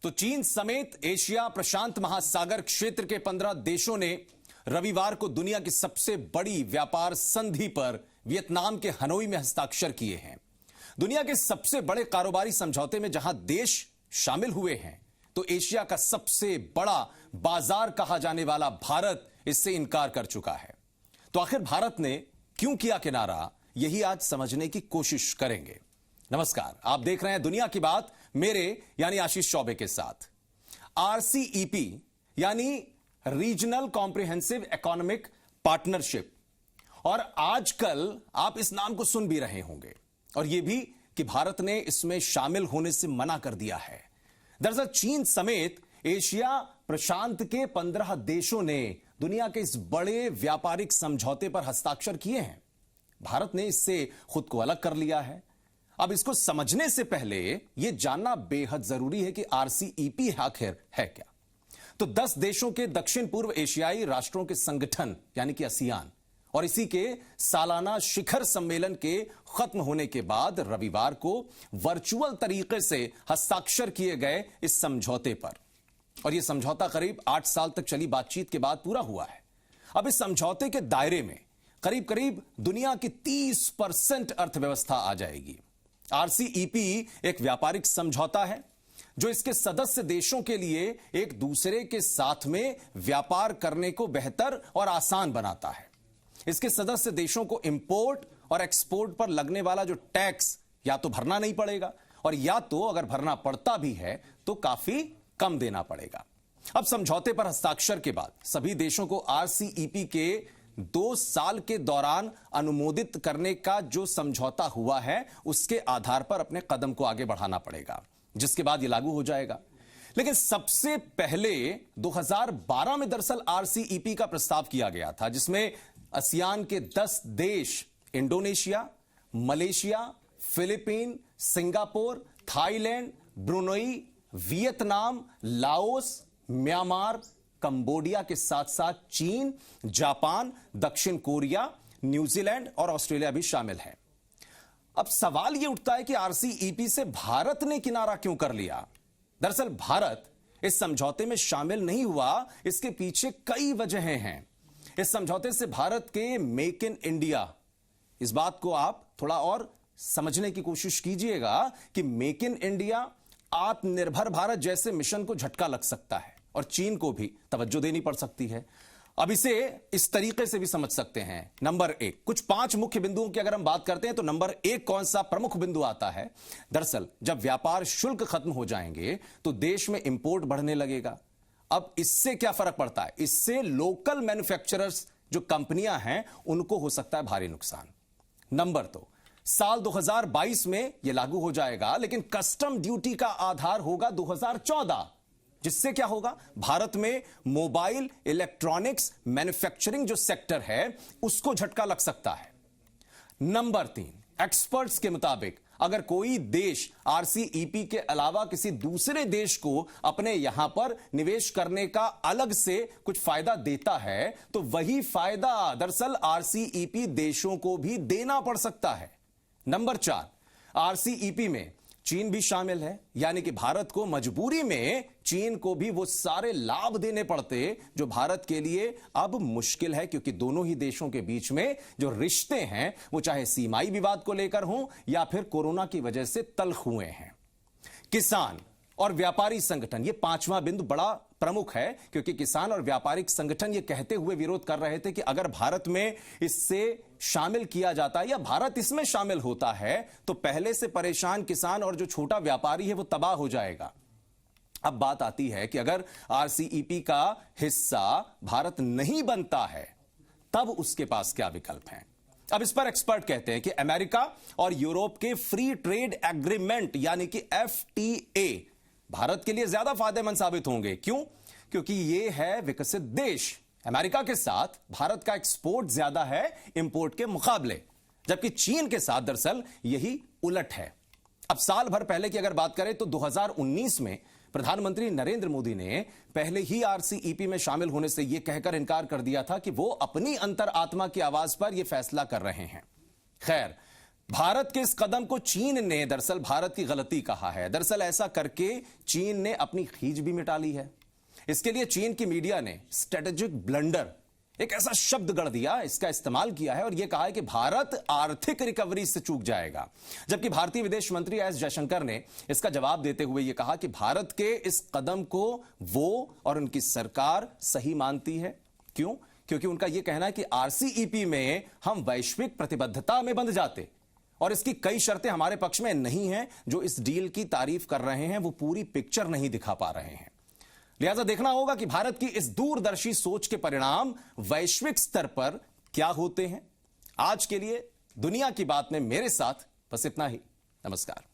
तो चीन समेत एशिया प्रशांत महासागर क्षेत्र के 15 देशों ने रविवार को दुनिया की सबसे बड़ी व्यापार संधि पर वियतनाम के हनोई में हस्ताक्षर किए हैं। दुनिया के सबसे बड़े कारोबारी समझौते में जहां देश शामिल हुए हैं, तो एशिया का सबसे बड़ा बाजार कहा जाने वाला भारत इससे इनकार कर चुका है। तो आखिर भारत ने क्यों किया किनारा, यही आज समझने की कोशिश करेंगे। नमस्कार, आप देख रहे हैं दुनिया की बात मेरे यानी आशीष चौबे के साथ। RCEP यानी रीजनल कॉम्प्रिहेंसिव इकोनॉमिक पार्टनरशिप, और आजकल आप इस नाम को सुन भी रहे होंगे, और यह भी कि भारत ने इसमें शामिल होने से मना कर दिया है। दरअसल चीन समेत एशिया प्रशांत के 15 देशों ने दुनिया के इस बड़े व्यापारिक समझौते पर हस्ताक्षर किए हैं। भारत ने इससे खुद को अलग कर लिया है। अब इसको समझने से पहले यह जानना बेहद जरूरी है कि RCEP आखिर है क्या। तो 10 देशों के दक्षिण पूर्व एशियाई राष्ट्रों के संगठन यानी कि आसियान, और इसी के सालाना शिखर सम्मेलन के खत्म होने के बाद रविवार को वर्चुअल तरीके से हस्ताक्षर किए गए इस समझौते पर। और यह समझौता करीब 8 साल तक चली बातचीत के बाद पूरा हुआ है। अब इस समझौते के दायरे में करीब करीब दुनिया की 30% अर्थव्यवस्था आ जाएगी। RCEP एक व्यापारिक समझौता है जो इसके सदस्य देशों के लिए एक दूसरे के साथ में व्यापार करने को बेहतर और आसान बनाता है। इसके सदस्य देशों को इंपोर्ट और एक्सपोर्ट पर लगने वाला जो टैक्स या तो भरना नहीं पड़ेगा, और या तो अगर भरना पड़ता भी है तो काफी कम देना पड़ेगा। अब समझौते पर हस्ताक्षर के बाद सभी देशों को RCEP के 2 साल के दौरान अनुमोदित करने का जो समझौता हुआ है उसके आधार पर अपने कदम को आगे बढ़ाना पड़ेगा, जिसके बाद यह लागू हो जाएगा। लेकिन सबसे पहले 2012 में दरअसल RCEP का प्रस्ताव किया गया था, जिसमें आसियान के 10 देश Indonesia, Malaysia, Philippine, Singapore, Thailand, Brunei, Vietnam, Laos, Myanmar, Cambodia के साथ साथ चीन, जापान, दक्षिण कोरिया, न्यूजीलैंड और ऑस्ट्रेलिया भी शामिल है। अब सवाल यह उठता है कि RCEP से भारत ने किनारा क्यों कर लिया। दरअसल भारत इस समझौते में शामिल नहीं हुआ, इसके पीछे कई वजहें हैं। इस समझौते से भारत के मेक इन इंडिया, इस बात को आप थोड़ा और समझने की कोशिश कीजिएगा कि मेक इन इंडिया, आत्मनिर्भर भारत जैसे मिशन को झटका लग सकता है और चीन को भी तवज्जो देनी पड़ सकती है। अब इसे इस तरीके से भी समझ सकते हैं। नंबर 1, कुछ 5 मुख्य बिंदुओं की अगर हम बात करते हैं तो नंबर 1 कौन सा प्रमुख बिंदु आता है। दरअसल जब व्यापार शुल्क खत्म हो जाएंगे तो देश में इंपोर्ट बढ़ने लगेगा। अब इससे क्या फर्क पड़ता है, इससे लोकल मैन्युफैक्चरर्स जो कंपनियां हैं उनको हो सकता है भारी नुकसान। नंबर 2, साल 2022 में यह लागू हो जाएगा, लेकिन कस्टम ड्यूटी का आधार होगा 2014, जिससे क्या होगा, भारत में मोबाइल इलेक्ट्रॉनिक्स मैन्युफैक्चरिंग जो सेक्टर है उसको झटका लग सकता है। नंबर 3, एक्सपर्ट्स के मुताबिक अगर कोई देश RCEP के अलावा किसी दूसरे देश को अपने यहां पर निवेश करने का अलग से कुछ फायदा देता है, तो वही फायदा दरअसल RCEP देशों को भी देना पड़ सकता है। नंबर 4, RCEP में चीन भी शामिल है, यानी कि भारत को मजबूरी में चीन को भी वो सारे लाभ देने पड़ते जो भारत के लिए अब मुश्किल है, क्योंकि दोनों ही देशों के बीच में जो रिश्ते हैं वो चाहे सीमाई विवाद को लेकर हों या फिर कोरोना की वजह से तल्ख हुए हैं। किसान और व्यापारी संगठन, ये 5वां बिंदु बड़ा प्रमुख है, क्योंकि किसान और व्यापारिक संगठन ये कहते हुए विरोध कर रहे थे कि अगर भारत में इससे शामिल किया जाता है या भारत इसमें शामिल होता है तो पहले से परेशान किसान और जो छोटा व्यापारी है वो तबाह हो जाएगा। अब बात आती है कि अगर RCEP का हिस्सा भारत नहीं बनता है तब उसके पास क्या विकल्प हैं। अब इस पर एक्सपर्ट कहते हैं कि अमेरिका और यूरोप के फ्री ट्रेड एग्रीमेंट यानी कि FTA भारत के लिए ज्यादा फायदेमंद साबित होंगे। क्यों? क्योंकि यह है विकसित देश। अमेरिका के साथ भारत का एक्सपोर्ट ज्यादा है इंपोर्ट के मुकाबले, जबकि चीन के साथ दरअसल यही उलट है। अब साल भर पहले की अगर बात करें तो 2019 में प्रधानमंत्री नरेंद्र मोदी ने पहले ही RCEP में शामिल होने से यह कहकर इनकार कर दिया था कि वो अपनी अंतर आत्मा की आवाज पर यह फैसला कर रहे हैं। खैर, भारत के इस कदम को चीन ने दरअसल भारत की गलती कहा है। दरअसल ऐसा करके चीन ने अपनी खींच भी मिटा ली है। इसके लिए चीन की मीडिया ने स्ट्रेटेजिक ब्लंडर, एक ऐसा शब्द गढ़ दिया, इसका इस्तेमाल किया है और यह कहा है कि भारत आर्थिक रिकवरी से चूक जाएगा। जबकि भारतीय विदेश मंत्री एस जयशंकर ने इसका जवाब देते हुए यह कहा कि भारत के इस कदम को वो और उनकी सरकार सही मानती है। क्यों? क्योंकि उनका यह कहना है कि आरसीईपी में हम वैश्विक प्रतिबद्धता में बंध जाते और इसकी कई शर्तें हमारे पक्ष में नहीं हैं। जो इस डील की तारीफ कर रहे हैं वो पूरी पिक्चर नहीं दिखा पा रहे हैं। लिहाजा देखना होगा कि भारत की इस दूरदर्शी सोच के परिणाम वैश्विक स्तर पर क्या होते हैं। आज के लिए दुनिया की बात में मेरे साथ बस इतना ही। नमस्कार।